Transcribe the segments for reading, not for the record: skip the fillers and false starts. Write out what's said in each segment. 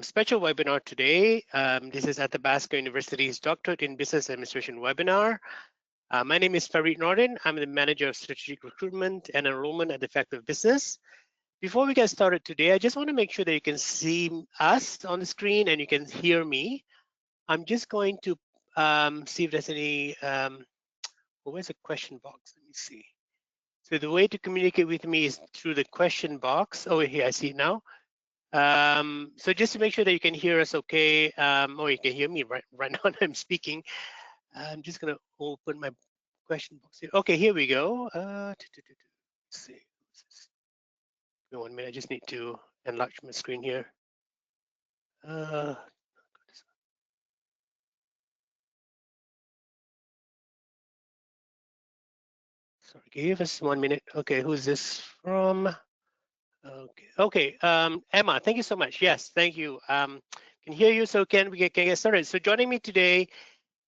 Special webinar today. This is Athabasca University's Doctorate in Business Administration webinar. My name is Farid Nordin. I'm the Manager of Strategic Recruitment and Enrollment at the Faculty of Business. Before we get started today, I just want to make sure that you can see us on the screen and you can hear me. I'm just going to see if there's any, where's the question box? Let me see. So the way to communicate with me is through the question box. Oh, here, I see it now. So just to make sure that you can hear us okay, or you can hear me right now I'm speaking, I'm just gonna open my question box here. Okay, here we go. Let's see. Give me 1 minute, I just need to enlarge my screen here. Sorry, give us 1 minute. Okay, who's this from? Okay, Emma, thank you so much. Yes, thank you. Can hear you, so can we get started? So joining me today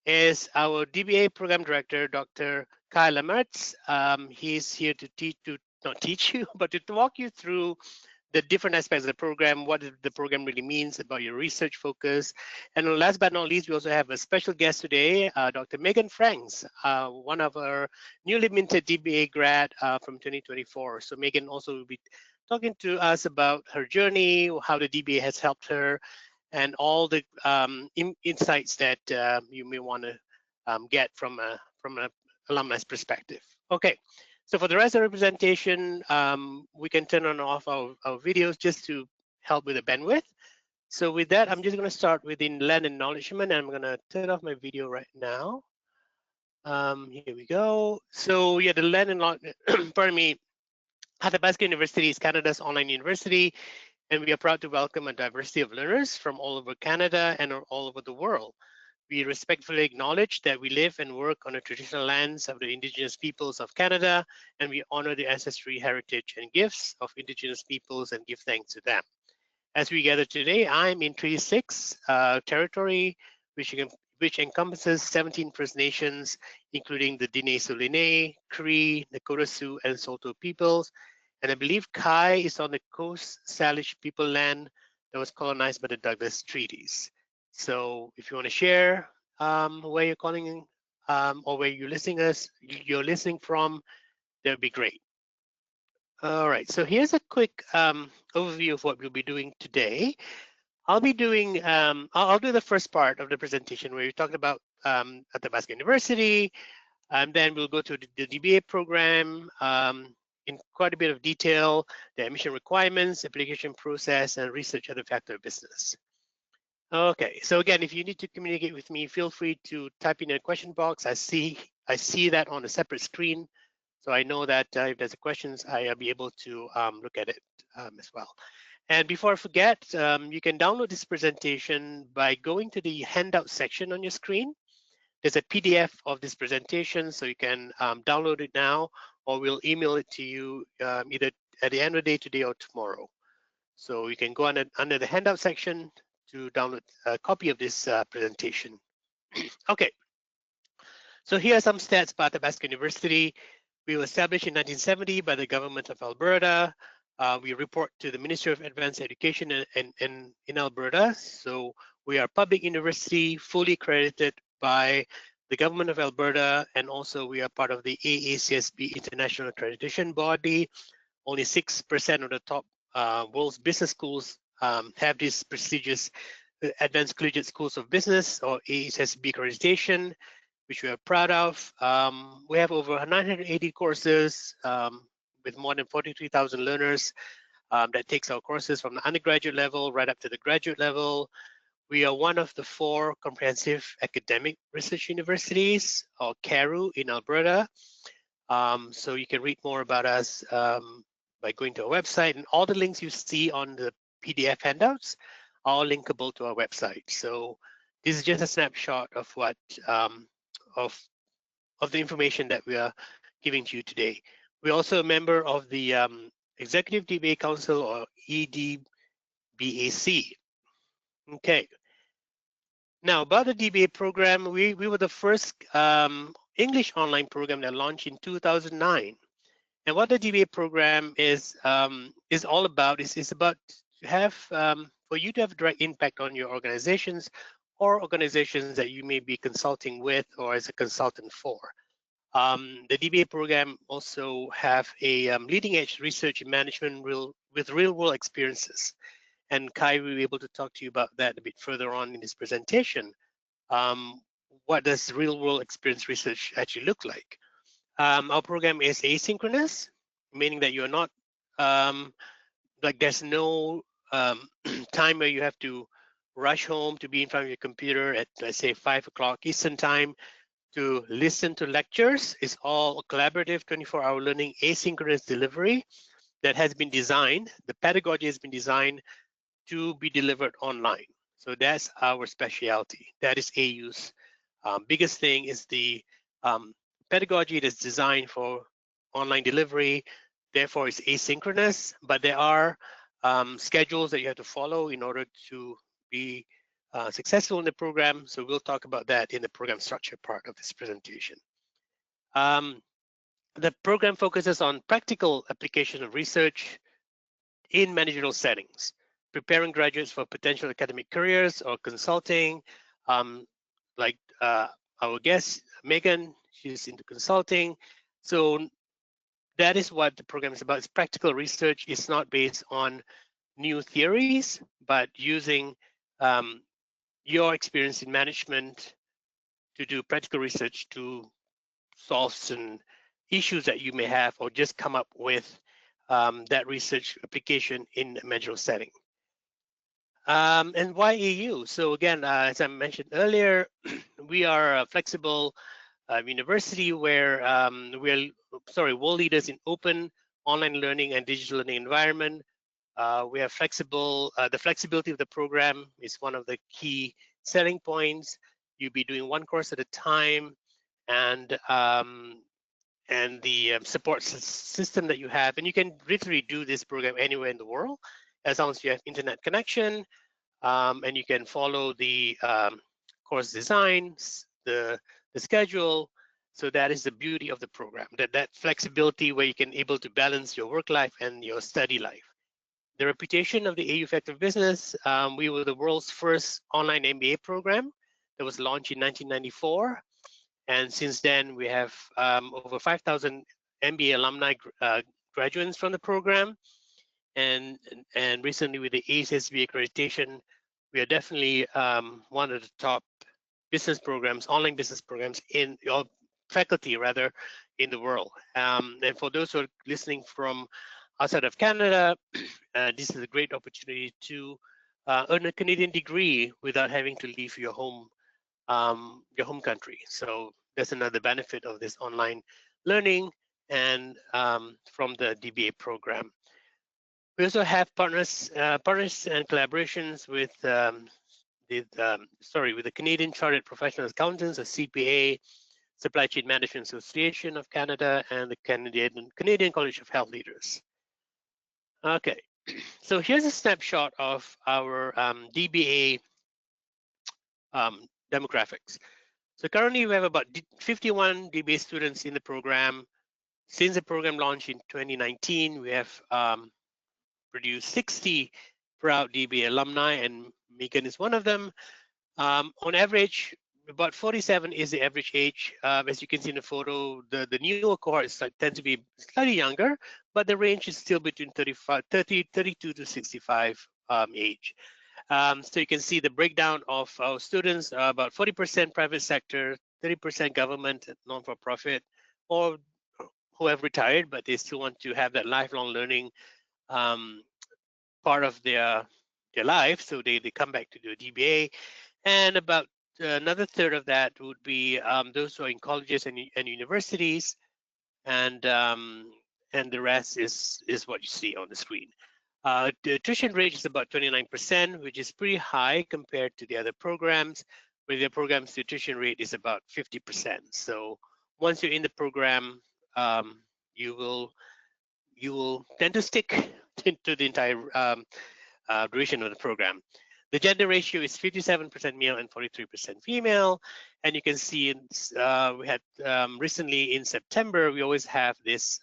is our DBA Program Director, Dr. Kyle Lamertz. He's here to not teach you, but to walk you through the different aspects of the program, what the program really means about your research focus. And last but not least, we also have a special guest today, Dr. Megan Franks, one of our newly minted DBA grad from 2024. So Megan also will be talking to us about her journey, how the DBA has helped her, and all the insights that you may want to get from an alumni's perspective. Okay, so for the rest of the presentation, we can turn on and off our videos just to help with the bandwidth. So with that, I'm just going to start with the land acknowledgement, and I'm going to turn off my video right now. Here we go. So yeah, the land acknowledgement, pardon me, Athabasca University is Canada's online university, and we are proud to welcome a diversity of learners from all over Canada and all over the world. We respectfully acknowledge that we live and work on the traditional lands of the Indigenous peoples of Canada, and we honor the ancestry, heritage, and gifts of Indigenous peoples and give thanks to them. As we gather today, I'm in Treaty 6 territory, which encompasses 17 First Nations, including the Diné Solinè, Cree, Nakota Sioux, and Saulteaux peoples. And I believe Kai is on the Coast Salish people land that was colonized by the Douglas Treaties. So if you want to share where you're calling or where you're listening from, that would be great. All right, so here's a quick overview of what we'll be doing today. I'll be doing, I'll do the first part of the presentation where we talked about Athabasca University, and then we'll go to the DBA program in quite a bit of detail, the admission requirements, application process, and research at the Faculty of Business. Okay, so again, if you need to communicate with me, feel free to type in a question box. I see that on a separate screen, so I know that if there's questions, I'll be able to look at it as well. And before I forget, you can download this presentation by going to the handout section on your screen. There's a PDF of this presentation, so you can download it now, or we'll email it to you either at the end of the day today or tomorrow. So you can go under the handout section to download a copy of this presentation. Okay, so here are some stats about Athabasca University. We were established in 1970 by the government of Alberta. We report to the Ministry of Advanced Education in Alberta. So we are a public university, fully accredited by the government of Alberta, and also we are part of the AACSB International Accreditation Body. Only 6% of the top world's business schools have these prestigious Advanced Collegiate Schools of Business, or AACSB accreditation, which we are proud of. We have over 980 courses with more than 43,000 learners that takes our courses from the undergraduate level right up to the graduate level. We are one of the 4 comprehensive academic research universities, or CARU, in Alberta. So you can read more about us by going to our website, and all the links you see on the PDF handouts are all linkable to our website. So this is just a snapshot of what of the information that we are giving to you today. We're also a member of the Executive DBA Council, or EDBAC. Okay. Now, about the DBA program, we were the first English online program that launched in 2009. And what the DBA program is all about is about to have for you to have direct impact on your organizations or organizations that you may be consulting with or as a consultant for. The DBA program also have a leading edge research in management with real world experiences. And Kai will be able to talk to you about that a bit further on in this presentation. What does real world experience research actually look like? Our program is asynchronous, meaning that you're not, like there's no time where you have to rush home to be in front of your computer at, let's say, 5 o'clock Eastern time to listen to lectures. It's all collaborative 24-hour learning asynchronous delivery that has been designed. The pedagogy has been designed to be delivered online. So that's our specialty. That is AU's biggest thing is the pedagogy that's designed for online delivery. Therefore, it's asynchronous, but there are schedules that you have to follow in order to be successful in the program. So we'll talk about that in the program structure part of this presentation. The program focuses on practical application of research in managerial settings, preparing graduates for potential academic careers or consulting. Like our guest, Megan, she's into consulting. So that is what the program is about. It's practical research. It's not based on new theories, but using your experience in management to do practical research to solve some issues that you may have or just come up with that research application in a managerial setting. And why AU? So again, as I mentioned earlier, we are a flexible university where we're world leaders in open online learning and digital learning environment. We have flexible, the flexibility of the program is one of the key selling points. You'll be doing one course at a time, and the support system that you have, and you can literally do this program anywhere in the world as long as you have internet connection, and you can follow the course designs, the schedule. So that is the beauty of the program, that flexibility where you can able to balance your work life and your study life. The reputation of the AU Effective Business, we were the world's first online MBA program that was launched in 1994. And since then, we have over 5,000 MBA alumni graduates from the program. And recently with the ACSB accreditation, we are definitely one of the top business programs, online business programs in your faculty rather in the world. And for those who are listening from outside of Canada, this is a great opportunity to earn a Canadian degree without having to leave your home country. So that's another benefit of this online learning and from the DBA program. We also have partners and collaborations with the Canadian Chartered Professional Accountants, or CPA, Supply Chain Management Association of Canada, and the Canadian College of Health Leaders. Okay, so here's a snapshot of our DBA demographics. So currently we have about 51 DBA students in the program. Since the program launched in 2019, we have produced 60 proud DBA alumni, and Megan is one of them. On average, about 47 is the average age. As you can see in the photo, the newer cohorts tend to be slightly younger, but the range is still between 32 to 65 age. So you can see the breakdown of our students, about 40% private sector, 30% government, non-for-profit, or who have retired, but they still want to have that lifelong learning part of their life. So they come back to do a DBA. And about another third of that would be those who are in colleges and universities. And the rest is what you see on the screen. The tuition rate is about 29%, which is pretty high compared to the other programs. With the programs, the tuition rate is about 50%. So once you're in the program, you will tend to stick to the entire duration of the program. The gender ratio is 57% male and 43% female. And you can see we had recently in September, we always have this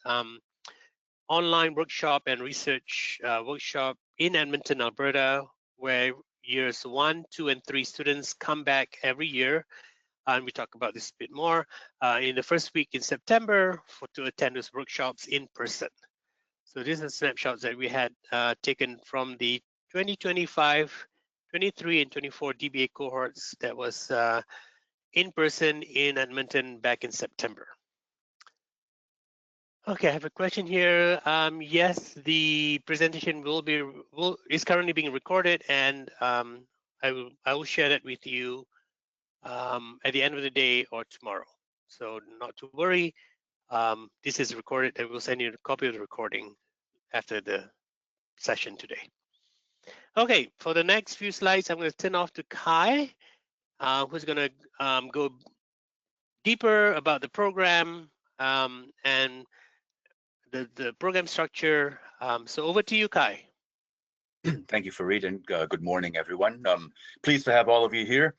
online workshop and research workshop in Edmonton, Alberta, where years 1, 2, and 3 students come back every year. And we talk about this a bit more in the first week in September to attend those workshops in person. So these are snapshots that we had taken from the 2025, 23, and 24 DBA cohorts that was in person in Edmonton back in September. Okay, I have a question here. Yes, the presentation is currently being recorded, and I will share that with you at the end of the day or tomorrow. So not to worry. This is recorded. I will send you a copy of the recording after the session today. Okay, for the next few slides, I'm going to turn off to Kai, who's going to go deeper about the program and the program structure. So over to you, Kai. Thank you, Fareed, and good morning, everyone. Pleased to have all of you here.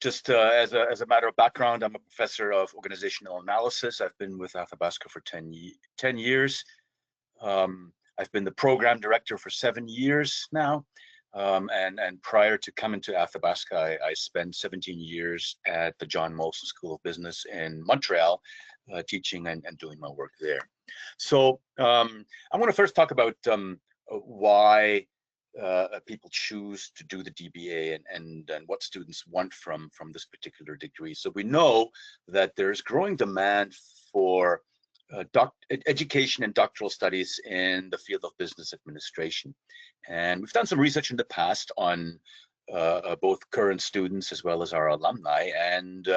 Just as a matter of background, I'm a professor of organizational analysis. I've been with Athabasca for 10 years. I've been the program director for 7 years now. And prior to coming to Athabasca, I spent 17 years at the John Molson School of Business in Montreal, teaching and doing my work there. So I want to first talk about why people choose to do the DBA and what students want from this particular degree. So we know that there's growing demand for education and doctoral studies in the field of business administration. And we've done some research in the past on both current students as well as our alumni. And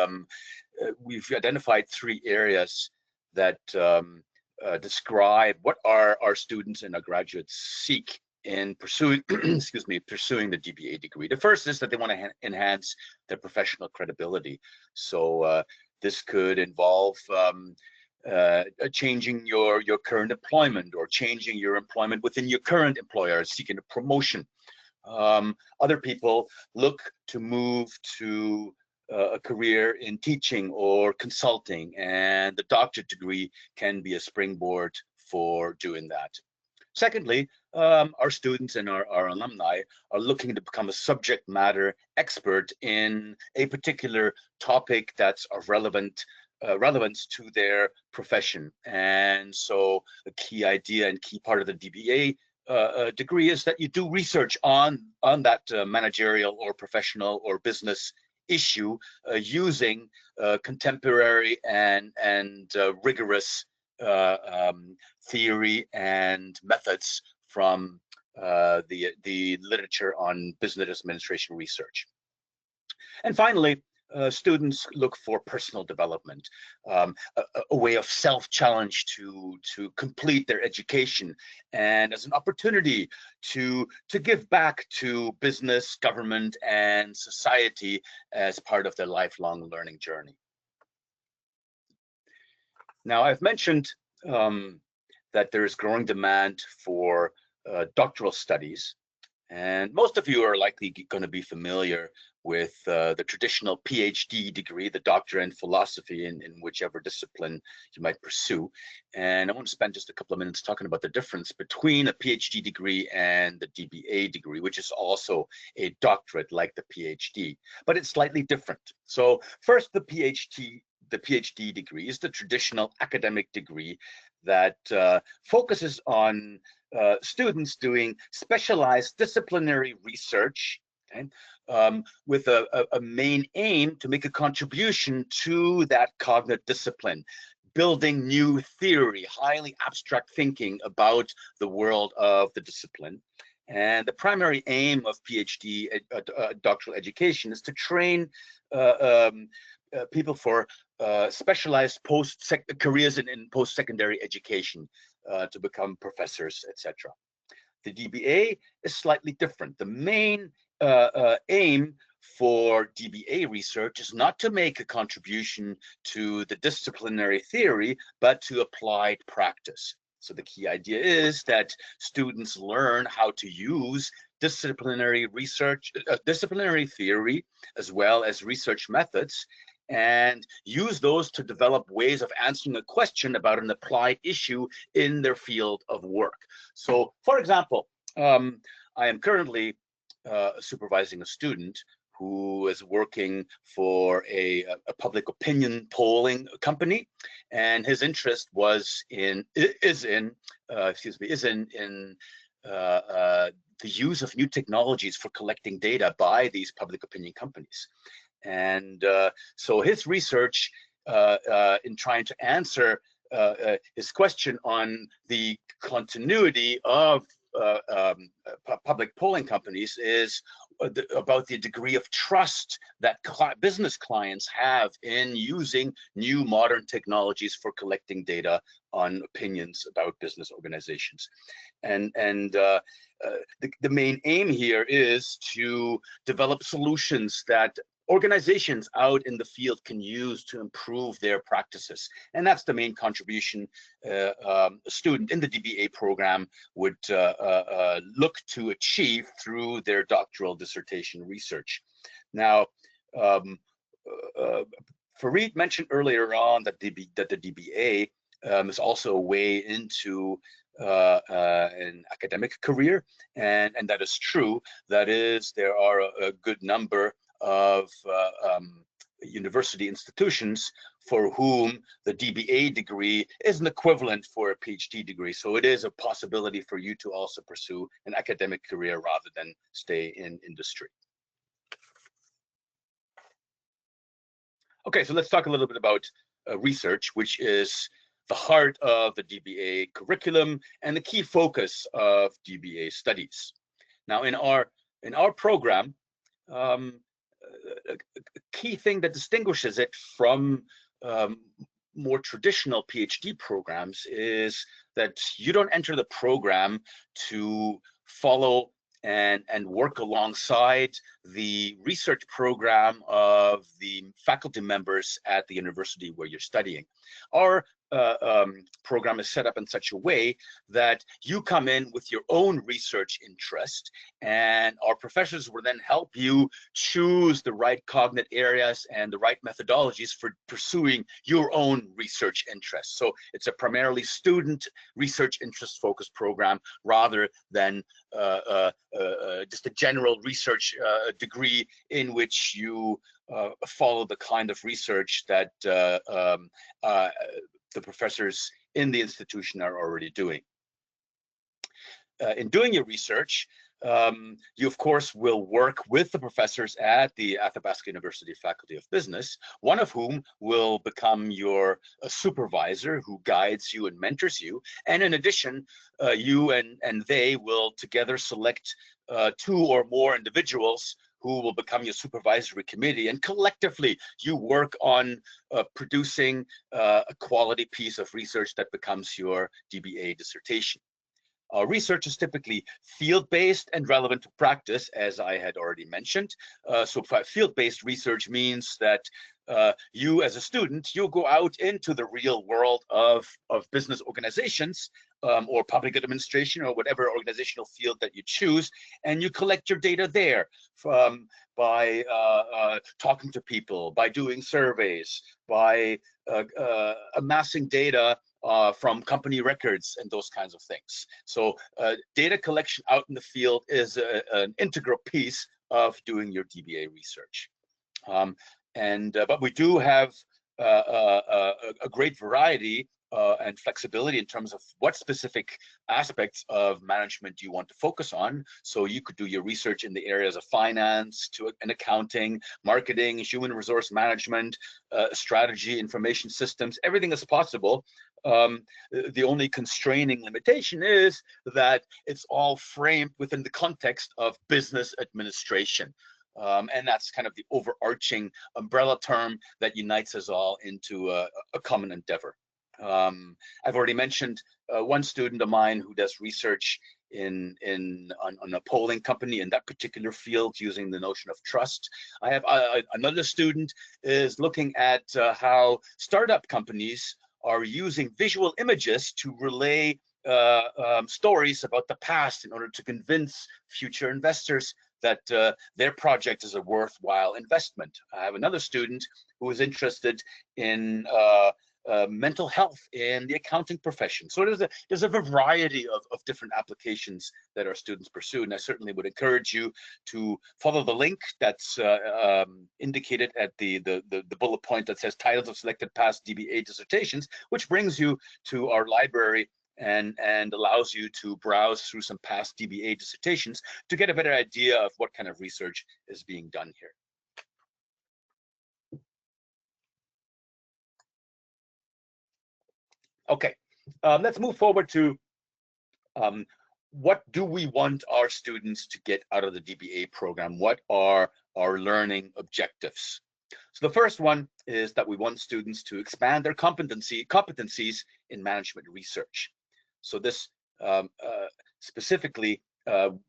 we've identified 3 areas that describe what our students and our graduates seek in pursuing, pursuing the DBA degree. The first is that they want to enhance their professional credibility. So this could involve changing your current employment or changing your employment within your current employer, seeking a promotion. Other people look to move to a career in teaching or consulting, and the doctorate degree can be a springboard for doing that. Secondly, our students and our alumni are looking to become a subject matter expert in a particular topic that's of relevance to their profession. And so a key idea and key part of the DBA degree is that you do research on that managerial or professional or business issue using contemporary and rigorous theory and methods from the literature on business administration research. And finally, students look for personal development, a way of self-challenge to complete their education, and as an opportunity to give back to business, government, and society as part of their lifelong learning journey. Now, I've mentioned that there is growing demand for doctoral studies, and most of you are likely going to be familiar with the traditional PhD degree, the doctorate in philosophy in whichever discipline you might pursue. And I want to spend just a couple of minutes talking about the difference between a PhD degree and the DBA degree, which is also a doctorate like the PhD, but it's slightly different. So first, the PhD degree is the traditional academic degree that focuses on students doing specialized disciplinary research, okay, with a main aim to make a contribution to that cognitive discipline, building new theory, highly abstract thinking about the world of the discipline. And the primary aim of PhD doctoral education is to train people for specialized careers in post-secondary education to become professors, etc. The DBA is slightly different. The main aim for DBA research is not to make a contribution to the disciplinary theory, but to applied practice. So the key idea is that students learn how to use disciplinary research, disciplinary theory, as well as research methods, and use those to develop ways of answering a question about an applied issue in their field of work. So, for example, I am currently supervising a student who is working for a public opinion polling company, and his interest is in the use of new technologies for collecting data by these public opinion companies. And so his research in trying to answer his question on the continuity of public polling companies is about the degree of trust that business clients have in using new modern technologies for collecting data on opinions about business organizations. And the main aim here is to develop solutions that organizations out in the field can use to improve their practices. And that's the main contribution a student in the DBA program would look to achieve through their doctoral dissertation research. Now, Fareed mentioned earlier on that the DBA is also a way into an academic career, and that is true. That is, there are a good number of university institutions for whom the DBA degree is an equivalent for a PhD degree. So it is a possibility for you to also pursue an academic career rather than stay in industry. Okay, so let's talk a little bit about research, which is the heart of the DBA curriculum and the key focus of DBA studies. Now, in our program, a key thing that distinguishes it from more traditional PhD programs is that you don't enter the program to follow and work alongside the research program of the faculty members at the university where you're studying. Our program is set up in such a way that you come in with your own research interest, and our professors will then help you choose the right cognate areas and the right methodologies for pursuing your own research interests. So it's a primarily student research interest focused program rather than just a general research degree in which you follow the kind of research that the professors in the institution are already doing. In doing your research, you of course will work with the professors at the Athabasca University Faculty of Business, one of whom will become your supervisor who guides you and mentors you. And in addition, you and they will together select 2 or more individuals who will become your supervisory committee, and collectively you work on producing a quality piece of research that becomes your DBA dissertation. Research is typically field-based and relevant to practice, as I had already mentioned. So field-based research means that you as a student, you'll go out into the real world of business organizations or public administration or whatever organizational field that you choose, and you collect your data there by talking to people, by doing surveys, by amassing data from company records and those kinds of things. So data collection out in the field is an integral piece of doing your DBA research. But we do have a great variety and flexibility in terms of what specific aspects of management you want to focus on. So you could do your research in the areas of finance, and accounting, marketing, human resource management, strategy, information systems. Everything is possible. The only constraining limitation is that it's all framed within the context of business administration. And that's kind of the overarching umbrella term that unites us all into a common endeavor. I've already mentioned one student of mine who does research on a polling company in that particular field using the notion of trust. I have another student is looking at how startup companies are using visual images to relay stories about the past in order to convince future investors that their project is a worthwhile investment. I have another student who is interested in mental health in the accounting profession. So there's a variety of different applications that our students pursue, and I certainly would encourage you to follow the link that's indicated at the bullet point that says titles of selected past DBA dissertations, which brings you to our library and allows you to browse through some past DBA dissertations to get a better idea of what kind of research is being done here. Okay, let's move forward to what do we want our students to get out of the DBA program? What are our learning objectives? So the first one is that we want students to expand their competencies in management research. So this specifically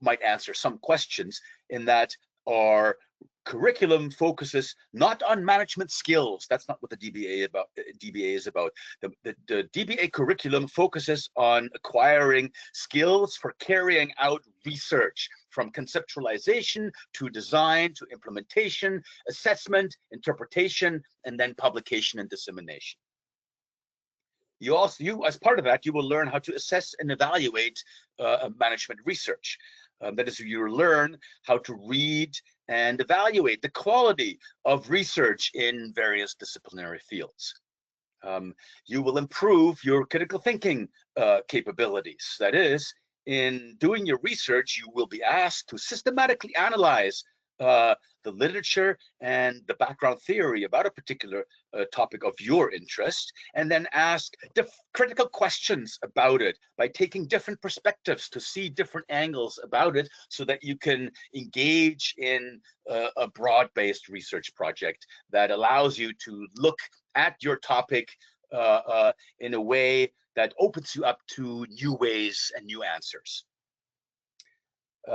might answer some questions in that our curriculum focuses not on management skills. That's not what the DBA is about. The DBA curriculum focuses on acquiring skills for carrying out research, from conceptualization to design to implementation, assessment, interpretation, and then publication and dissemination. You as part of that, you will learn how to assess and evaluate management research. That is, you learn how to read and evaluate the quality of research in various disciplinary fields. You will improve your critical thinking capabilities. That is, in doing your research, you will be asked to systematically analyze the literature and the background theory about a particular topic of your interest, and then ask critical questions about it by taking different perspectives to see different angles about it, so that you can engage in a broad-based research project that allows you to look at your topic in a way that opens you up to new ways and new answers.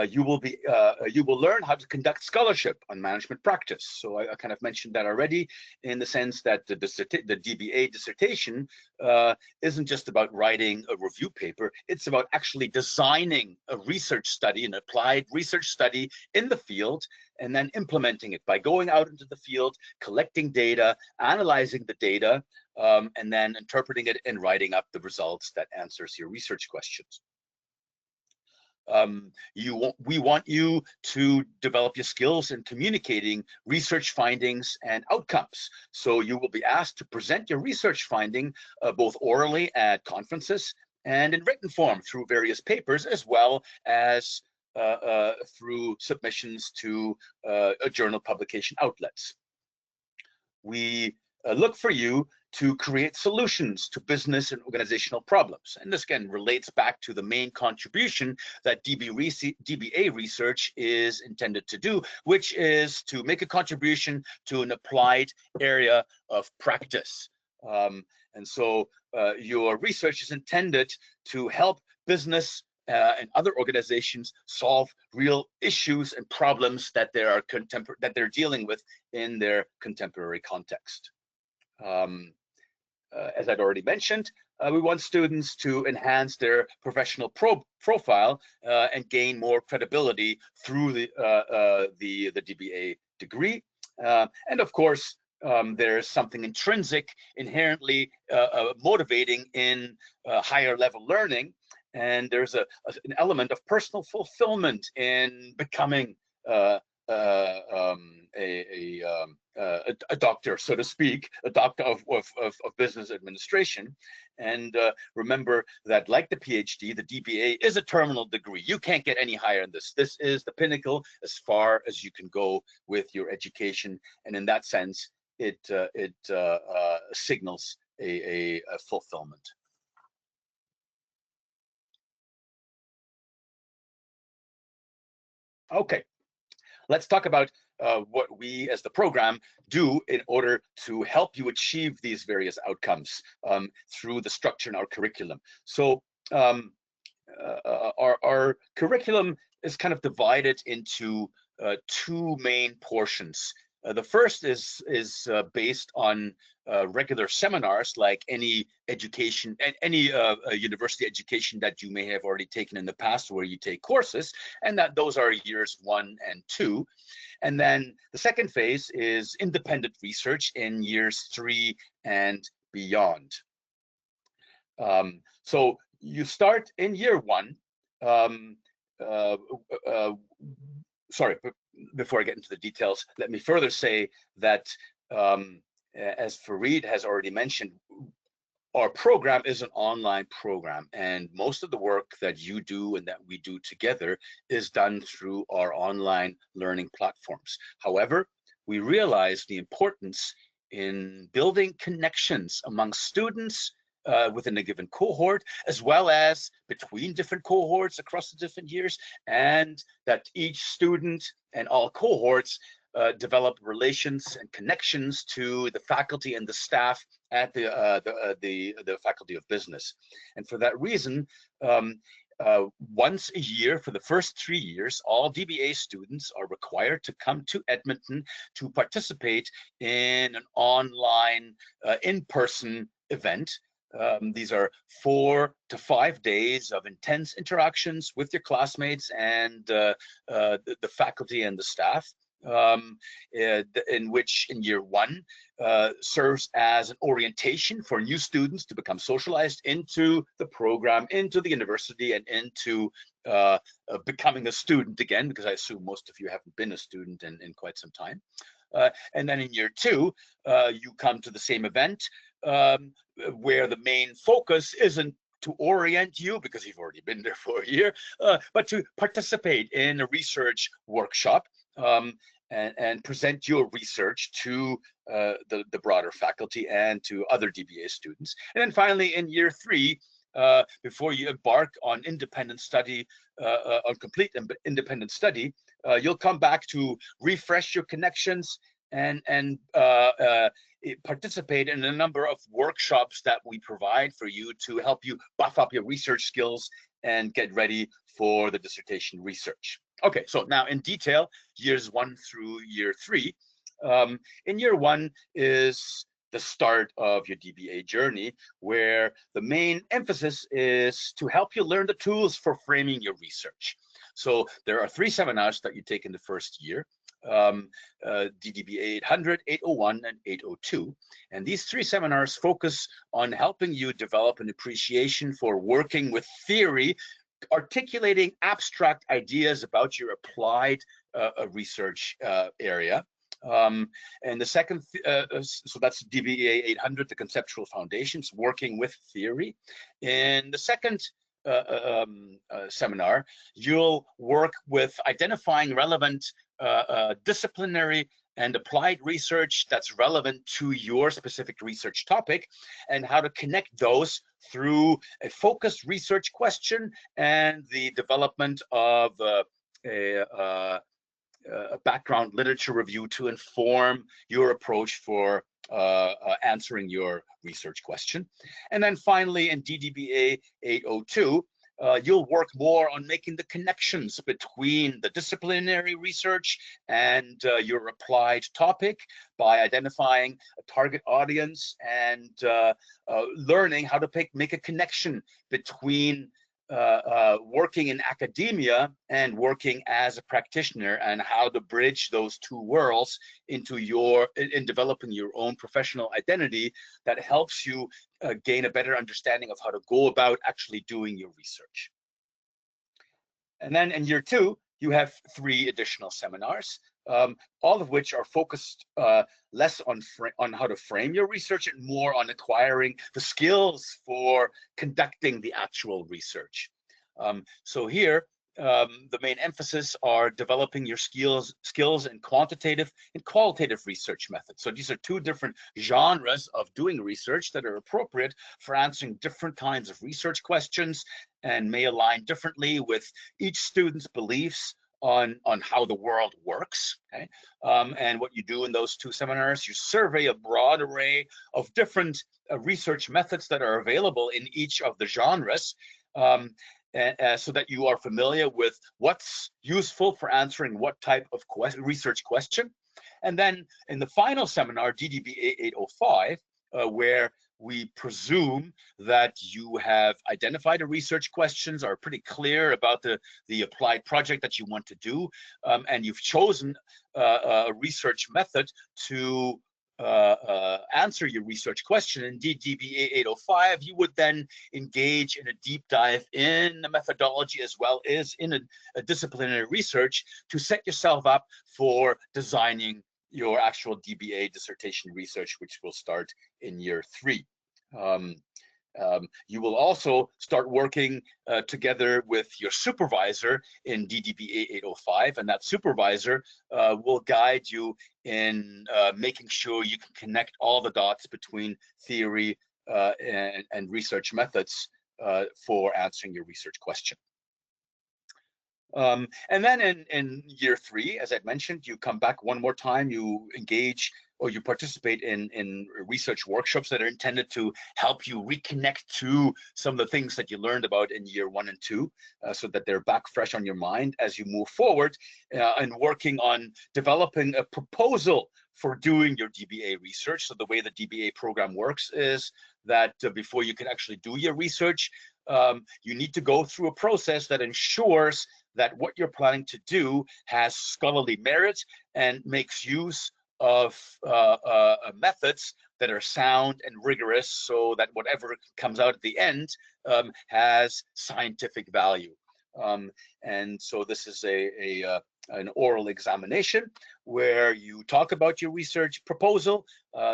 You will learn how to conduct scholarship on management practice. So I kind of mentioned that already, in the sense that the DBA dissertation isn't just about writing a review paper. It's about actually designing a research study, an applied research study in the field, and then implementing it by going out into the field, collecting data, analyzing the data, and then interpreting it and writing up the results that answers your research questions. We want you to develop your skills in communicating research findings and outcomes. So you will be asked to present your research finding both orally at conferences and in written form through various papers, as well as through submissions to journal publication outlets. We look for you to create solutions to business and organizational problems. And this again relates back to the main contribution that DBA research is intended to do, which is to make a contribution to an applied area of practice. And so your research is intended to help business and other organizations solve real issues and problems that they're dealing with in their contemporary context. As I'd already mentioned, we want students to enhance their professional profile and gain more credibility through the DBA degree. And of course, there's something intrinsic, inherently motivating in higher level learning. And there's an element of personal fulfillment in becoming a doctor, so to speak, a doctor of business administration. And remember that, like the PhD, the DBA is a terminal degree. You can't get any higher than this. This is the pinnacle as far as you can go with your education. And in that sense, it signals a fulfillment. Okay, let's talk about what we as the program do in order to help you achieve these various outcomes through the structure in our curriculum. So our curriculum is kind of divided into two main portions. The first is based on regular seminars, like any education, any university education that you may have already taken in the past, where you take courses, and that those are years 1 and 2. And then the second phase is independent research in years 3 and beyond. So you start in year one. Sorry, before I get into the details, let me further say that as Fareed has already mentioned, our program is an online program, and most of the work that you do and that we do together is done through our online learning platforms. However, we realize the importance in building connections among students within a given cohort, as well as between different cohorts across the different years, and that each student and all cohorts develop relations and connections to the faculty and the staff at the Faculty of Business. And for that reason, once a year for the first 3 years, all DBA students are required to come to Edmonton to participate in an online in-person event. These are 4 to 5 days of intense interactions with your classmates and the faculty and the staff. In which in year one serves as an orientation for new students to become socialized into the program, into the university, and into becoming a student again, because I assume most of you haven't been a student in quite some time. And then in year two, you come to the same event where the main focus isn't to orient you, because you've already been there for a year, but to participate in a research workshop and present your research to the broader faculty and to other DBA students. And then finally, in year three, before you embark on independent study, on complete independent study, you'll come back to refresh your connections and participate in a number of workshops that we provide for you to help you buff up your research skills and get ready for the dissertation research. Okay, so now in detail, years 1 through year 3. In year 1 is the start of your DBA journey, where the main emphasis is to help you learn the tools for framing your research. So there are 3 seminars that you take in the first year. DBA 800, 801, and 802. And these 3 seminars focus on helping you develop an appreciation for working with theory, articulating abstract ideas about your applied research area. And the second, so that's DBA 800, the conceptual foundations, working with theory. In the second seminar, you'll work with identifying relevant disciplinary and applied research that's relevant to your specific research topic, and how to connect those through a focused research question and the development of a background literature review to inform your approach for answering your research question. And then finally, in DBA 802, you'll work more on making the connections between the disciplinary research and your applied topic by identifying a target audience and learning how to make a connection between working in academia and working as a practitioner, and how to bridge those 2 worlds into in developing your own professional identity that helps you gain a better understanding of how to go about actually doing your research. And then in year 2, you have 3 additional seminars, all of which are focused less on how to frame your research and more on acquiring the skills for conducting the actual research. So here, the main emphasis are developing your skills in quantitative and qualitative research methods. So these are 2 different genres of doing research that are appropriate for answering different kinds of research questions and may align differently with each student's beliefs on how the world works. Okay? And what you do in those 2 seminars, you survey a broad array of different research methods that are available in each of the genres, so that you are familiar with what's useful for answering what type of research question. And then in the final seminar, DBA 805, where we presume that you have identified the research questions, are pretty clear about the applied project that you want to do, and you've chosen a research method to answer your research question. Indeed, DBA 805, you would then engage in a deep dive in the methodology as well as in a disciplinary research to set yourself up for designing your actual DBA dissertation research, which will start in year 3. You will also start working together with your supervisor in DBA 805, and that supervisor will guide you in making sure you can connect all the dots between theory and research methods for answering your research question. And then in year 3, as I mentioned, you come back one more time, you engage or you participate in research workshops that are intended to help you reconnect to some of the things that you learned about in year 1 and 2, so that they're back fresh on your mind as you move forward and working on developing a proposal for doing your DBA research. So the way the DBA program works is that before you can actually do your research, you need to go through a process that ensures that what you're planning to do has scholarly merit and makes use of methods that are sound and rigorous, so that whatever comes out at the end has scientific value. And so this is an oral examination where you talk about your research proposal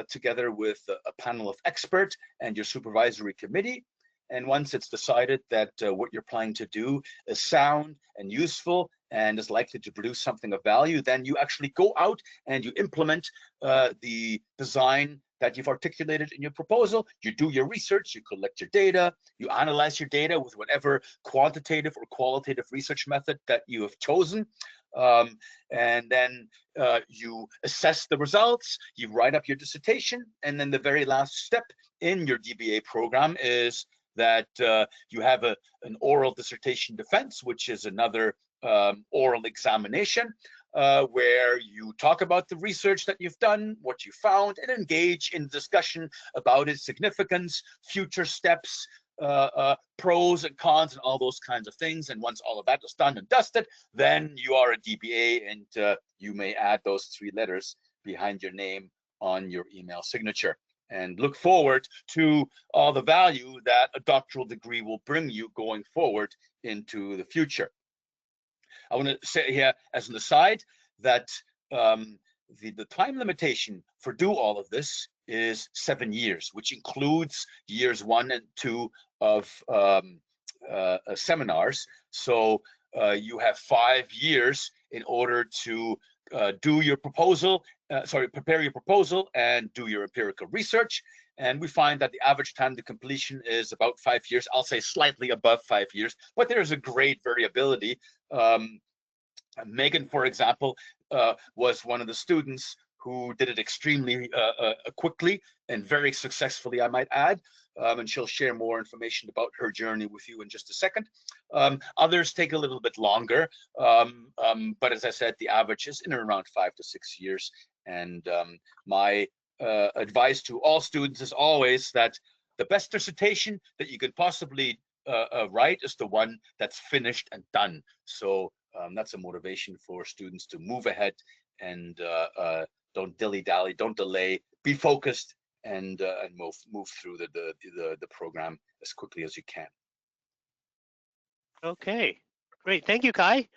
together with a panel of experts and your supervisory committee. And once it's decided that what you're planning to do is sound and useful and is likely to produce something of value, then you actually go out and you implement the design that you've articulated in your proposal. You do your research, you collect your data, you analyze your data with whatever quantitative or qualitative research method that you have chosen. And then you assess the results, you write up your dissertation, and then the very last step in your DBA program is that you have an oral dissertation defense, which is another oral examination where you talk about the research that you've done, what you found, and engage in discussion about its significance, future steps, pros and cons, and all those kinds of things. And once all of that is done and dusted, then you are a DBA, and you may add those 3 letters behind your name on your email signature. And look forward to all the value that a doctoral degree will bring you going forward into the future. I want to say here as an aside that the time limitation for do all of this is 7 years, which includes years 1 and 2 of seminars. So you have 5 years in order to do your proposal, prepare your proposal and do your empirical research. And we find that the average time to completion is about 5 years. I'll say slightly above 5 years, but there's a great variability. Megan, for example, was one of the students who did it extremely quickly and very successfully, I might add. And she'll share more information about her journey with you in just a second. Others take a little bit longer, but as I said, the average is in and around 5 to 6 years. And my advice to all students is always that the best dissertation that you could possibly write is the one that's finished and done. So that's a motivation for students to move ahead and don't dilly-dally, don't delay, be focused, and move through the program as quickly as you can. Okay, great. Thank you, Kai.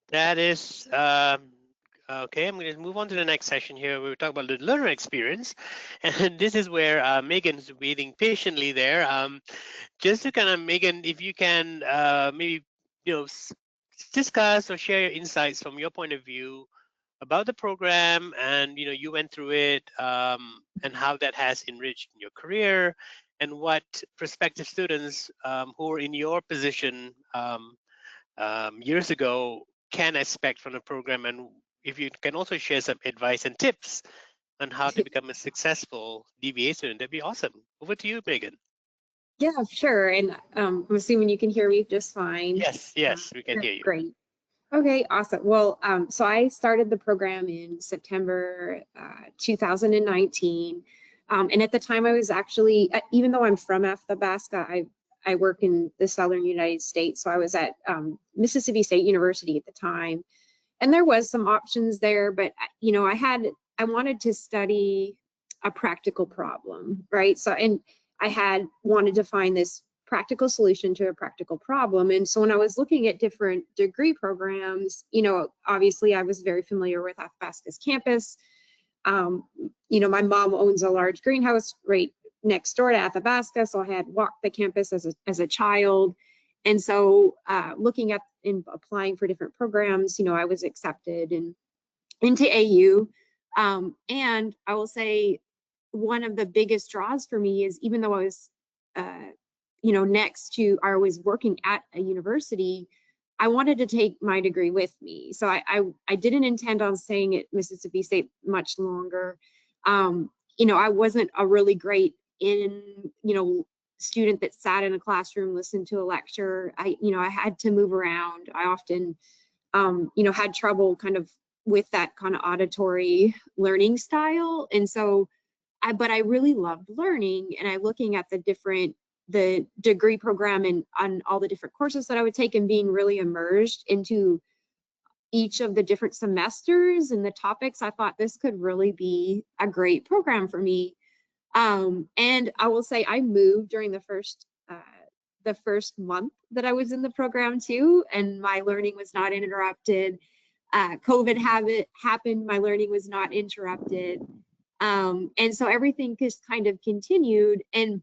That is okay. I'm going to move on to the next session here. We'll talk about the learner experience, and this is where Megan's waiting patiently there. Just to kind of, Megan, if you can maybe discuss or share your insights from your point of view about the program, and you went through it, and how that has enriched your career, and what prospective students who are in your position years ago can expect from the program, and if you can also share some advice and tips on how to become a successful DBA student, that'd be awesome. Over to you, Megan. Yeah, sure. And I'm assuming you can hear me just fine. Yes, we can hear you. Great. Okay, awesome. Well, so I started the program in September 2019. And at the time I was actually, even though I'm from Athabasca, I work in the Southern United States. So I was at Mississippi State University at the time. And there was some options there, but I I wanted to study a practical problem, right? So, and I had wanted to find this practical solution to a practical problem. And so when I was looking at different degree programs, you know, obviously I was very familiar with Athabasca's campus. You know, my mom owns a large greenhouse right next door to Athabasca, so I had walked the campus as a child. And so looking at and applying for different programs, you know, I was accepted into AU. And I will say one of the biggest draws for me is, even though I was, you know, I was working at a university, I wanted to take my degree with me. So I didn't intend on staying at Mississippi State much longer. You know, I wasn't a really great student that sat in a classroom, listened to a lecture. You know, I had to move around. I often, you know, had trouble kind of with that kind of auditory learning style. And so but I really loved learning, and I looking at the degree program and on all the different courses that I would take and being really immersed into each of the different semesters and the topics, I thought this could really be a great program for me. And I will say I moved during the first month that I was in the program too, and my learning was not interrupted. COVID happened, my learning was not interrupted. And so everything just kind of continued. And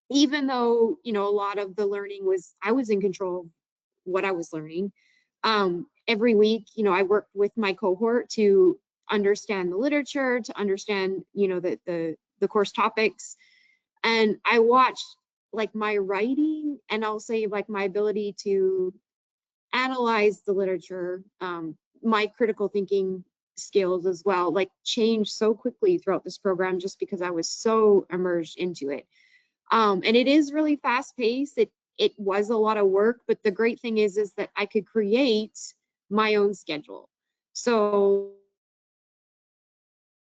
even though, you know, a lot of the learning I was in control of what I was learning. Every week, you know, I worked with my cohort to understand the literature, to understand, you know, the course topics. And I watched like my writing, and I'll say like my ability to analyze the literature, my critical thinking skills as well, like changed so quickly throughout this program just because I was so immersed into it. And it is really fast paced. It was a lot of work, but the great thing is that I could create my own schedule. So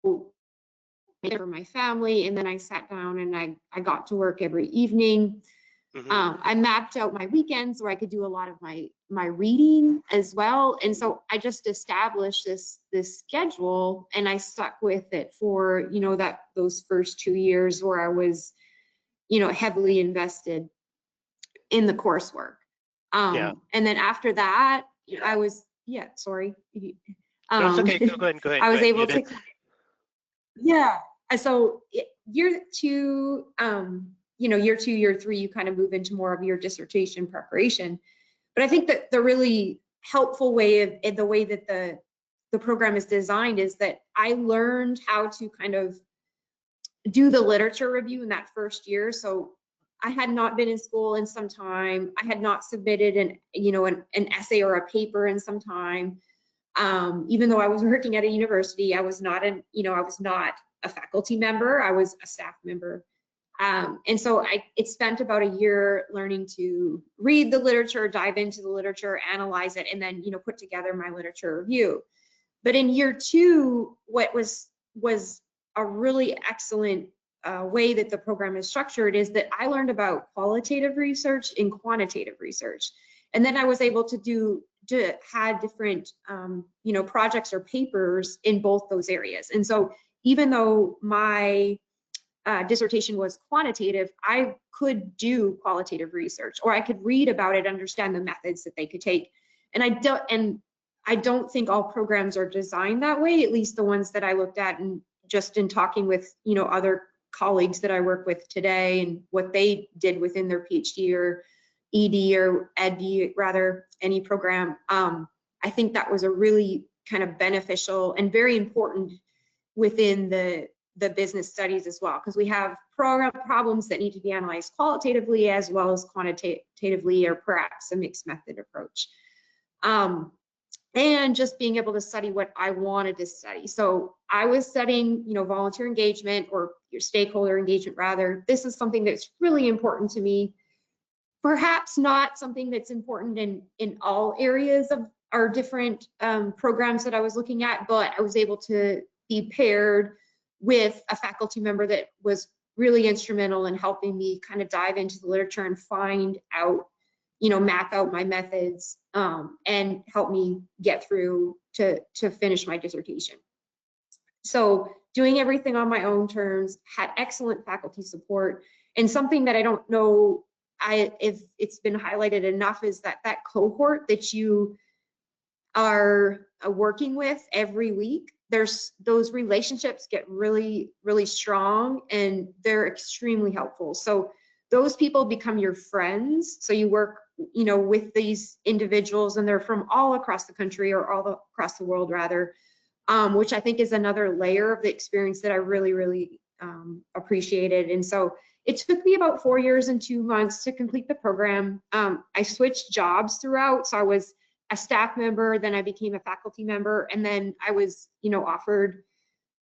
for my family, and then I sat down and I got to work every evening. I mapped out my weekends where I could do a lot of my reading as well. And so I just established this schedule, and I stuck with it for, you know, those first 2 years where I was, you know, heavily invested in the coursework. And then after that, I was, sorry. No, it's okay. Go ahead. I was able to, so year 2, you know, year 2, year 3, you kind of move into more of your dissertation preparation. But I think that the really helpful way in the way that the program is designed is that I learned how to kind of do the literature review in that first year. So I had not been in school in some time. I had not submitted an essay or a paper in some time. Even though I was working at a university, I was not a faculty member. I was a staff member. And so it spent about a year learning to read the literature, dive into the literature, analyze it, and then, you know, put together my literature review. But in year 2, what was a really excellent way that the program is structured is that I learned about qualitative research and quantitative research. And then I was able to had different, you know, projects or papers in both those areas. And so even though my dissertation was quantitative, I could do qualitative research, or I could read about it, understand the methods that they could take. And I don't think all programs are designed that way, at least the ones that I looked at, and just in talking with, you know, other colleagues that I work with today and what they did within their PhD or ED or ED, rather, any program. I think that was a really kind of beneficial and very important within the business studies as well, because we have program problems that need to be analyzed qualitatively as well as quantitatively, or perhaps a mixed method approach. And just being able to study what I wanted to study. So I was studying, you know, volunteer engagement, or your stakeholder engagement rather. This is something that's really important to me. Perhaps not something that's important in all areas of our different programs that I was looking at, but I was able to be paired with a faculty member that was really instrumental in helping me kind of dive into the literature and find out, you know, map out my methods, and help me get through to finish my dissertation. So doing everything on my own terms, had excellent faculty support, and something that I don't know if it's been highlighted enough is that cohort that you are working with every week, there's those relationships get really, really strong, and they're extremely helpful. So those people become your friends. So you work, you know, with these individuals, and they're from all across the country, or all across the world rather, which I think is another layer of the experience that I really, really appreciated. And so it took me about 4 years and 2 months to complete the program. I switched jobs throughout. So I was a staff member, then I became a faculty member, and then I was, you know, offered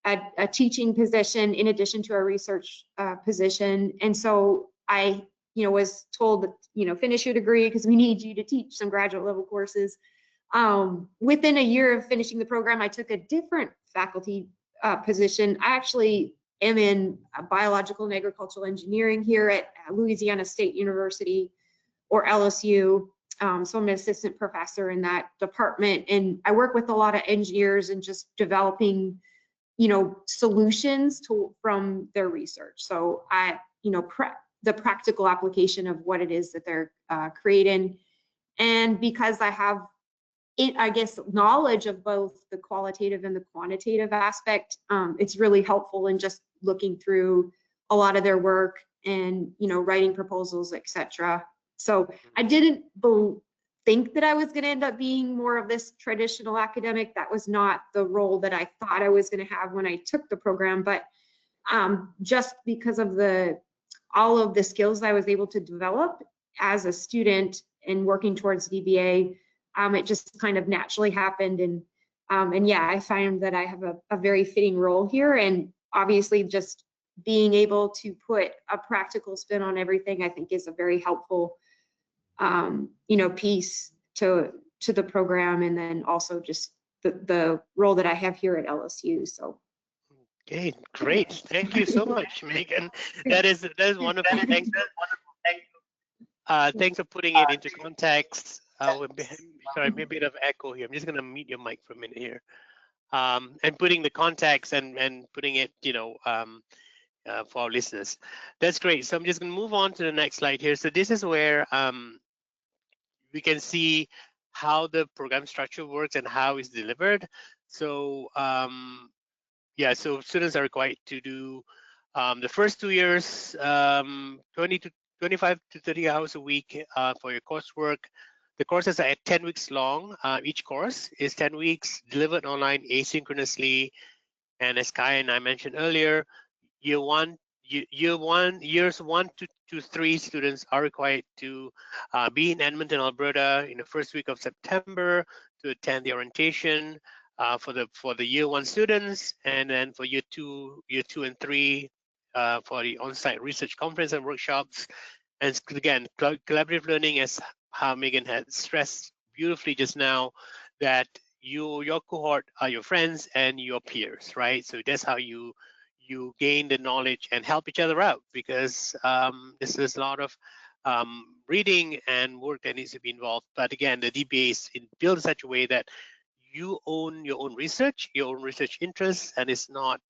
a teaching position in addition to a research position. And so I, you know, was told that, you know, finish your degree because we need you to teach some graduate level courses. Within a year of finishing the program, I took a different faculty position. I actually am in biological and agricultural engineering here at Louisiana State University, or LSU. So I'm an assistant professor in that department, and I work with a lot of engineers and just developing, you know, solutions from their research. So I, you know, the practical application of what it is that they're creating. And because I have I guess, knowledge of both the qualitative and the quantitative aspect, it's really helpful in just looking through a lot of their work and, you know, writing proposals, etc. So I didn't think that I was going to end up being more of this traditional academic. That was not the role that I thought I was going to have when I took the program. But just because of all of the skills I was able to develop as a student and working towards DBA, it just kind of naturally happened. And yeah, I find that I have a very fitting role here. And obviously just being able to put a practical spin on everything, I think, is a very helpful, you know, piece to the program. And then also just the role that I have here at LSU. So. Okay, great. Thank you so much, Megan. That is wonderful. Thanks. Thanks for putting it into context. Sorry, maybe a bit of echo here. I'm just going to mute your mic for a minute here. And putting the context and putting it, you know, for our listeners. That's great. So I'm just going to move on to the next slide here. So this is where we can see how the program structure works and how it's delivered. So yeah, so students are required to do the first 2 years, 25 to 30 hours a week for your coursework. The courses are 10 weeks long. Each course is 10 weeks, delivered online asynchronously. And as Kai and I mentioned earlier, years 1 to 3 students are required to be in Edmonton, Alberta in the first week of September to attend the orientation for the year 1 students, and then for year 2 and 3 for the on-site research conference and workshops. And again, collaborative learning, as how Megan had stressed beautifully just now, that your cohort are your friends and your peers, right? So that's how you gain the knowledge and help each other out, because this is a lot of reading and work that needs to be involved. But again, the DBA is built in such a way that you own your own research interests, and it's not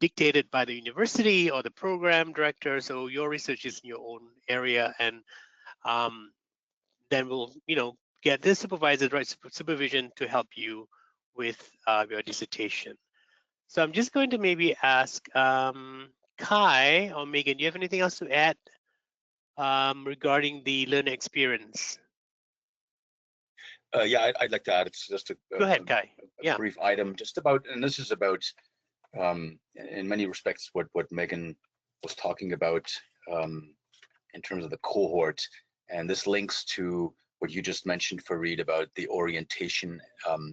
dictated by the university or the program director. So your research is in your own area, and then we'll, you know, get this supervisor, right, supervision to help you with your dissertation. So I'm just going to maybe ask Kai or Megan, do you have anything else to add regarding the learner experience? Yeah, I'd like to add, it's just Go ahead, Kai. A brief item just about, and this is about, in many respects, what Megan was talking about in terms of the cohort. And this links to what you just mentioned, Fareed, about the orientation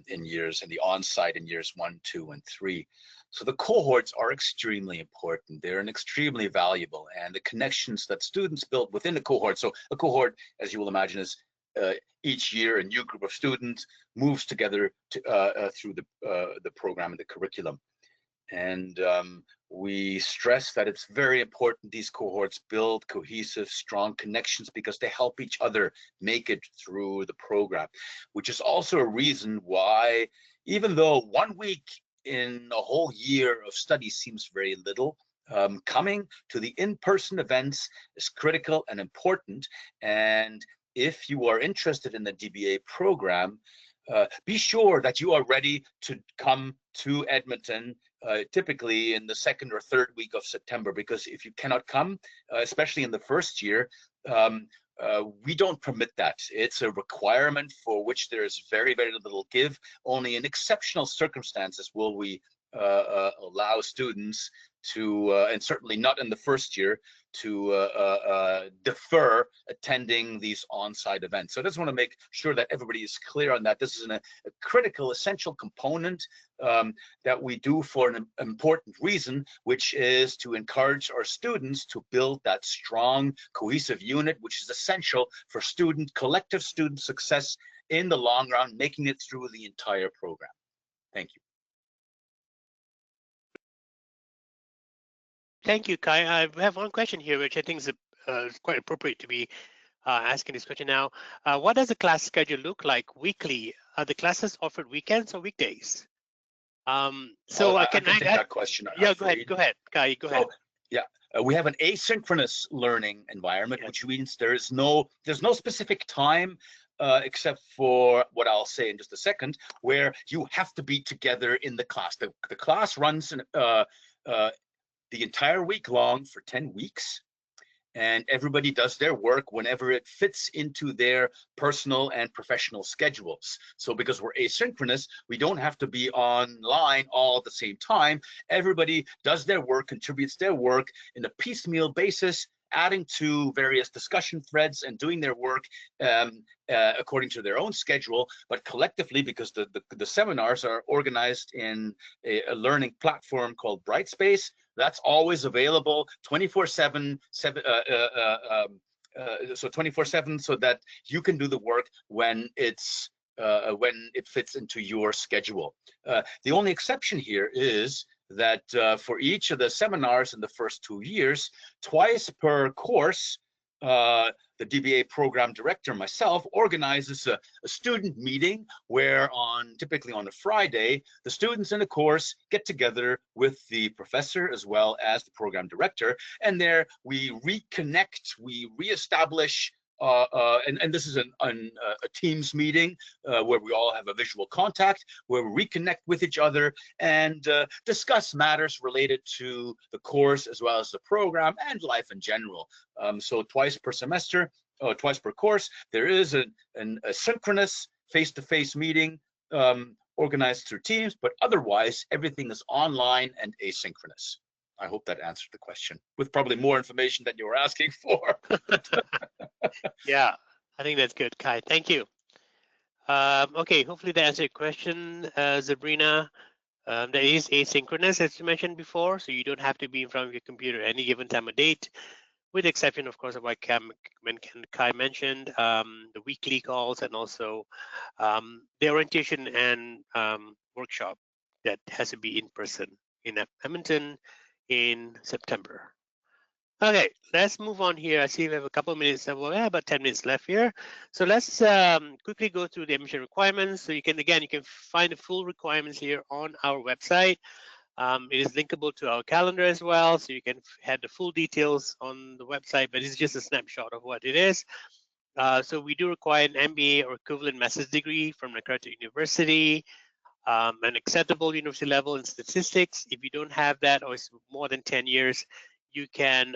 in the on-site in years 1, 2, and 3. So the cohorts are extremely important. They're extremely valuable, and the connections that students build within the cohort. So a cohort, as you will imagine, is each year a new group of students moves together through the program and the curriculum. And we stress that it's very important these cohorts build cohesive, strong connections, because they help each other make it through the program, which is also a reason why, even though 1 week in a whole year of study seems very little. Coming to the in-person events is critical and important. And if you are interested in the DBA program, be sure that you are ready to come to Edmonton, typically in the second or third week of September, because if you cannot come, especially in the first year, we don't permit that. It's a requirement for which there is very, very little give. Only in exceptional circumstances will we allow students to, and certainly not in the first year, to defer attending these on-site events. So I just want to make sure that everybody is clear on that. This is a critical, essential component that we do for an important reason, which is to encourage our students to build that strong, cohesive unit, which is essential for collective student success in the long run, making it through the entire program. Thank you. Thank you, Kai. I have one question here, which I think is quite appropriate to be asking this question now. What does the class schedule look like weekly? Are the classes offered weekends or weekdays? So I can take that question. Yeah, go ahead, Kai, go ahead. Yeah, we have an asynchronous learning environment, which means there's no specific time except for what I'll say in just a second, where you have to be together in the class. The class runs the entire week long for 10 weeks, and everybody does their work whenever it fits into their personal and professional schedules. So because we're asynchronous, we don't have to be online all at the same time. Everybody does their work, contributes their work in a piecemeal basis, adding to various discussion threads and doing their work according to their own schedule, but collectively, because the seminars are organized in a learning platform called Brightspace, that's always available 24/7, so 24/7, so that you can do the work when it fits into your schedule. The only exception here is that for each of the seminars in the first 2 years, twice per course, the DBA program director, myself, organizes a student meeting where typically on a Friday, the students in the course get together with the professor as well as the program director, and there we reconnect, we reestablish, and this is a Teams meeting where we all have a visual contact, where we reconnect with each other and discuss matters related to the course as well as the program and life in general. So twice per semester, twice per course, there is a synchronous face-to-face meeting organized through Teams, but otherwise everything is online and asynchronous. I hope that answered the question with probably more information than you were asking for. Yeah, I think that's good, Kai. Thank you. Okay, hopefully that answered your question, Sabrina. That is asynchronous, as you mentioned before, so you don't have to be in front of your computer at any given time of date, with the exception, of course, of what Kai mentioned, the weekly calls and also the orientation and workshop that has to be in person in Edmonton in September. Okay, let's move on here. I see we have a couple of minutes, about 10 minutes left here. So let's quickly go through the admission requirements. So you can find the full requirements here on our website. It is linkable to our calendar as well, so you can have the full details on the website, but it's just a snapshot of what it is. So we do require an MBA or equivalent master's degree from an accredited university, an acceptable university level in statistics. If you don't have that, or it's more than 10 years, you can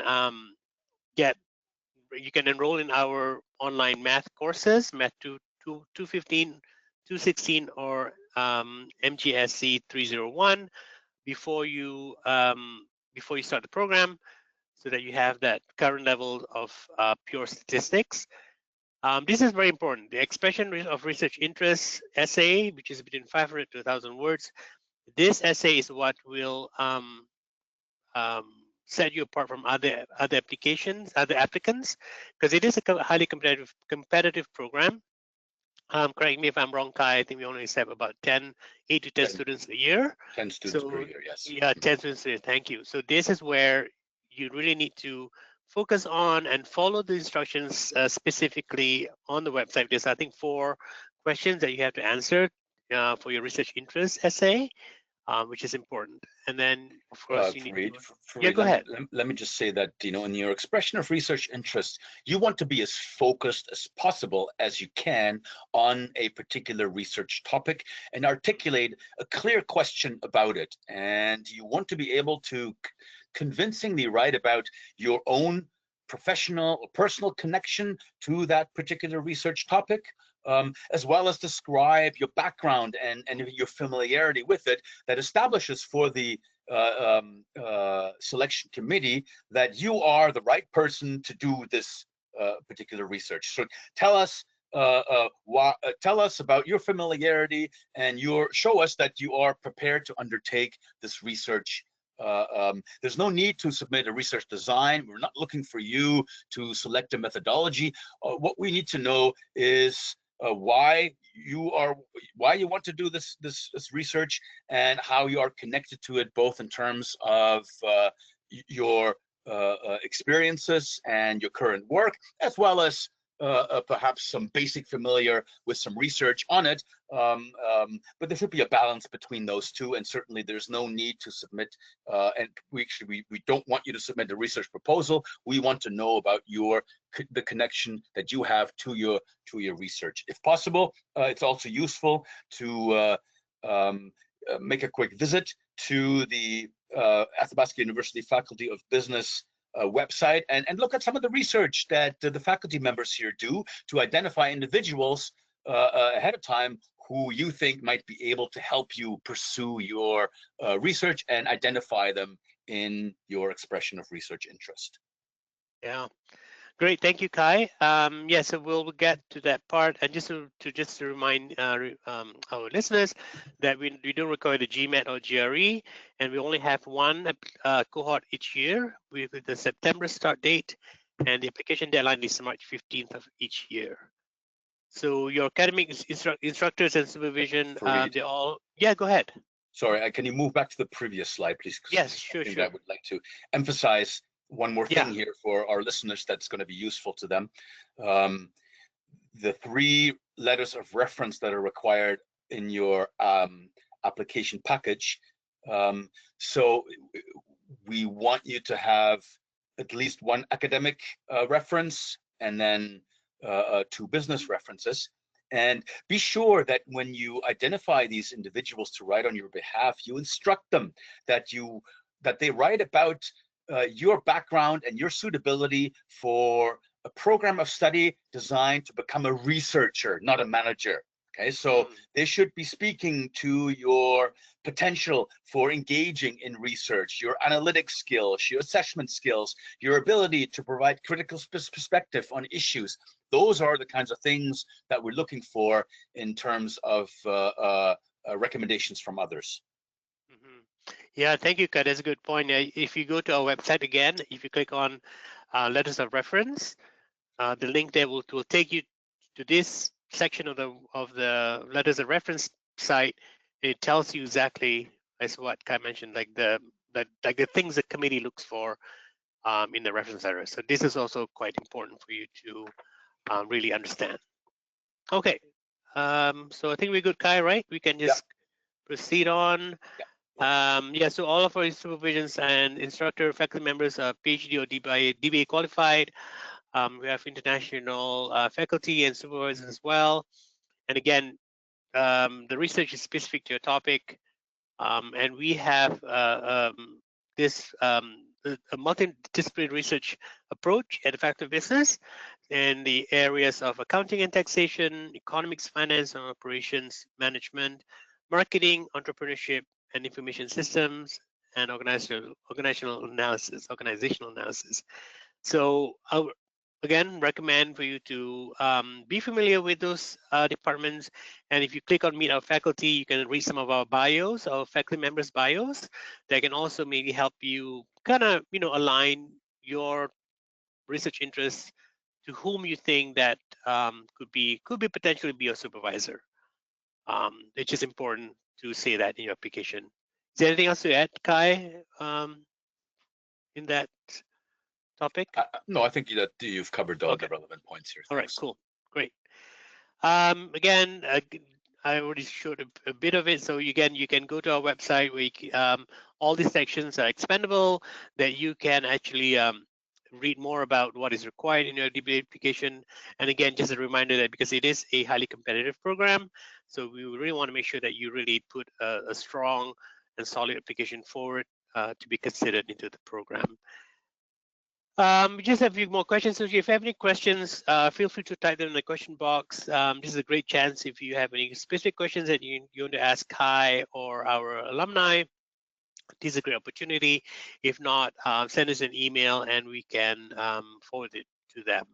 enroll in our online math courses, Math 215, 216, or MGSC 301 before you start the program, so that you have that current level of pure statistics. This is very important. The expression of research interest essay, which is between 500 to 1,000 words, this essay is what will set you apart from other applicants, because it is a highly competitive program. Correct me if I'm wrong, Kai. I think we only have about 8 to 10 students a year. 10 students per year, yes. Yeah, 10 students a year. Thank you. So this is where you really need to focus on and follow the instructions specifically on the website. There's, I think, 4 questions that you have to answer for your research interest essay. which is important. And then, of course, you need to. Fareed, Yeah, go ahead. let me just say that, in your expression of research interest, you want to be as focused as possible as you can on a particular research topic and articulate a clear question about it. And you want to be able to convincingly write about your own professional or personal connection to that particular research topic, as well as describe your background and your familiarity with it, that establishes for the selection committee that you are the right person to do this particular research. So tell us tell us about your familiarity and show us that you are prepared to undertake this research. There's no need to submit a research design. We're not looking for you to select a methodology. What we need to know is why you want to do this research and how you are connected to it, both in terms of your experiences and your current work, as well as perhaps some basic familiar with some research on it. But there should be a balance between those two, and certainly there's no need to submit, and we don't want you to submit a research proposal. We want to know about the connection that you have to your research. If possible, it's also useful to make a quick visit to the Athabasca University Faculty of Business website and look at some of the research that the faculty members here do to identify individuals ahead of time who you think might be able to help you pursue your research and identify them in your expression of research interest. Yeah, great. Thank you, Kai. Yeah, so we'll get to that part. And just to remind our listeners that we don't require the GMAT or GRE, and we only have one cohort each year with the September start date, and the application deadline is March 15th of each year. So your academic instructors and supervision, they all, yeah, go ahead. Sorry, can you move back to the previous slide, please? Yes, sure. I would like to emphasize one more thing here for our listeners that's going to be useful to them. The 3 letters of reference that are required in your application package. So we want you to have at least 1 academic reference and then 2 business references. And be sure that when you identify these individuals to write on your behalf, you instruct them that they write about your background and your suitability for a program of study designed to become a researcher, not a manager. Okay, so they should be speaking to your potential for engaging in research, your analytic skills, your assessment skills, your ability to provide critical perspective on issues. Those are the kinds of things that we're looking for in terms of recommendations from others. Yeah, thank you, Kai. That's a good point. If you go to our website again, if you click on letters of reference, the link there will take you to this section of the letters of reference site. It tells you exactly as what Kai mentioned, like the things the committee looks for in the reference letter. So this is also quite important for you to really understand. Okay, so I think we're good, Kai, right? We can just proceed on. Yeah, so all of our supervisions and instructor faculty members are PhD or DBA qualified. We have international faculty and supervisors as well. And again, the research is specific to your topic. And we have this a multidisciplinary research approach at the Faculty of Business in the areas of accounting and taxation, economics, finance and operations, management, marketing, entrepreneurship, and information systems, and organizational analysis. So I again recommend for you to be familiar with those departments. And if you click on Meet Our Faculty, you can read some of our bios, our faculty members' bios. That can also maybe help you kind of align your research interests to whom you think that could potentially be a supervisor. It's just important to say that in your application. Is there anything else to add, Kai, in that topic? No, I think that you've covered all the relevant points here. Thanks. All right, cool, great. Again, I already showed a bit of it. So again, you can go to our website where all these sections are expandable, that you can actually read more about what is required in your DBA application. And again, just a reminder that because it is a highly competitive program, so we really want to make sure that you really put a strong and solid application forward to be considered into the program. We just have a few more questions. So if you have any questions, feel free to type them in the question box. This is a great chance if you have any specific questions that you want to ask Kai or our alumni. This is a great opportunity. If not, send us an email and we can forward it to them.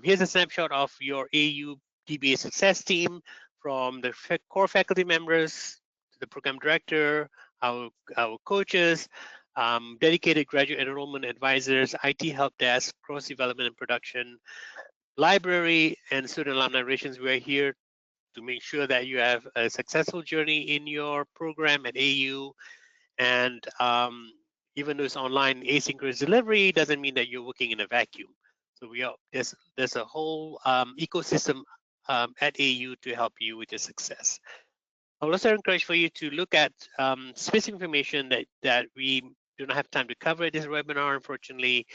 Here's a snapshot of your AU DBA success team, from the core faculty members to the program director, our coaches, dedicated graduate enrollment advisors, IT help desk, cross development and production, library, and student alumni relations. We're here to make sure that you have a successful journey in your program at AU. And even though it's online asynchronous delivery, doesn't mean that you're working in a vacuum. So there's a whole ecosystem at AU to help you with your success. I will also encourage for you to look at specific information that we do not have time to cover at this webinar, unfortunately.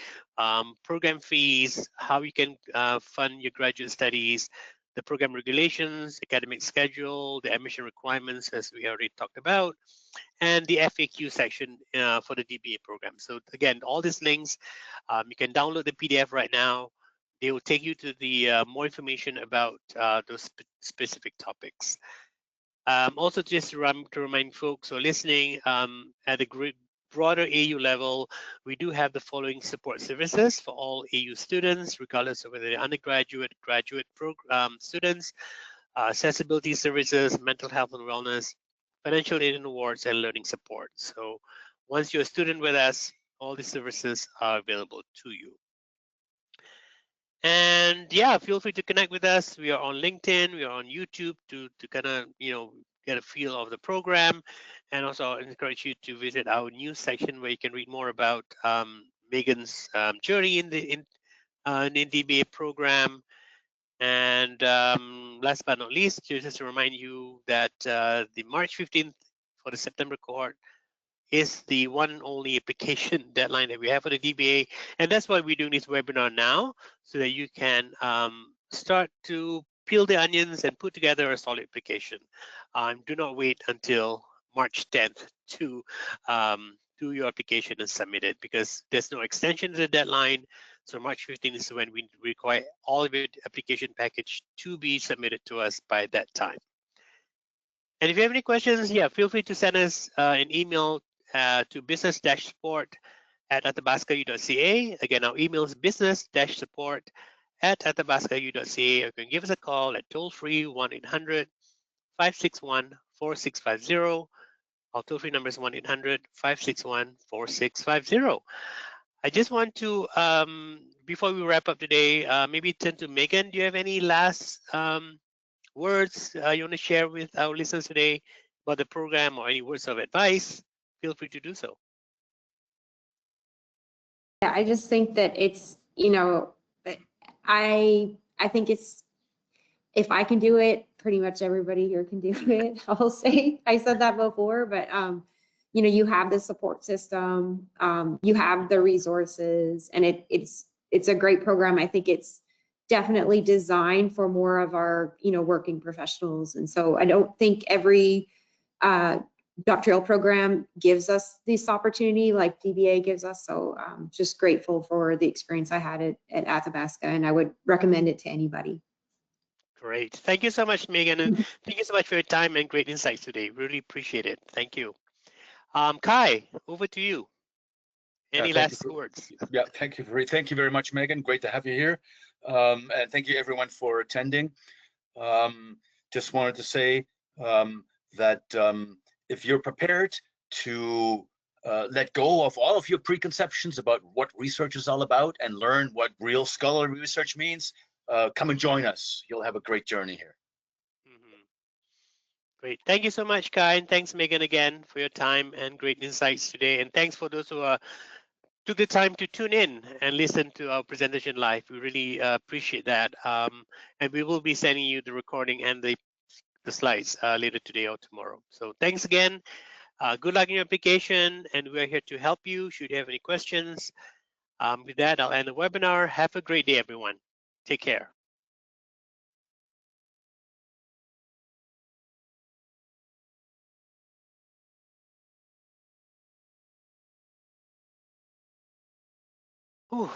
Program fees, how you can fund your graduate studies, the program regulations, academic schedule, the admission requirements, as we already talked about, and the FAQ section for the DBA program. So again, all these links, you can download the PDF right now. They will take you to the more information about those specific topics. Also, just to remind folks who are listening, at a broader AU level, we do have the following support services for all AU students, regardless of whether they're undergraduate, graduate students, accessibility services, mental health and wellness, financial aid and awards, and learning support. So once you're a student with us, all these services are available to you. And yeah, feel free to connect with us. We are on LinkedIn, we are on YouTube to kind of, get a feel of the program. And also I encourage you to visit our news section where you can read more about Megan's journey in the DBA program. And last but not least, just to remind you that the March 15th for the September cohort is the one and only application deadline that we have for the DBA. And that's why we're doing this webinar now, so that you can start to peel the onions and put together a solid application. Do not wait until March 10th to do your application and submit it, because there's no extension to the deadline. So March 15th is when we require all of your application package to be submitted to us by that time. And if you have any questions, yeah, feel free to send us an email to business-support@athabascau.ca. Again, our email is business-support@athabascau.ca. You can give us a call at toll-free 1-800-561-4650. Our toll-free number is 1-800-561-4650. I just want to, before we wrap up today, maybe turn to Megan. Do you have any last words you want to share with our listeners today about the program, or any words of advice? Feel free to do so. Yeah, I just think that it's, I think it's, if I can do it, pretty much everybody here can do it. I'll say, I said that before, but you have the support system, you have the resources, and it's a great program. I think it's definitely designed for more of our, working professionals. And so I don't think every doctoral program gives us this opportunity like DBA gives us. So just grateful for the experience I had at Athabasca, and I would recommend it to anybody. Great. Thank you so much, Megan. And thank you so much for your time and great insights today. Really appreciate it. Thank you. Kai, over to you. Any last words? Yeah, thank you very much, Megan. Great to have you here. And thank you everyone for attending. Just wanted to say that if you're prepared to let go of all of your preconceptions about what research is all about and learn what real scholarly research means, come and join us. You'll have a great journey here. Great. Thank you so much, Kai. And thanks, Megan, again, for your time and great insights today. And thanks for those who took the time to tune in and listen to our presentation live. We really appreciate that. And we will be sending you the recording and the the slides later today or tomorrow. So thanks again. Good luck in your application, and we're here to help you should you have any questions. With that, I'll end the webinar. Have a great day, everyone. Take care. Whew.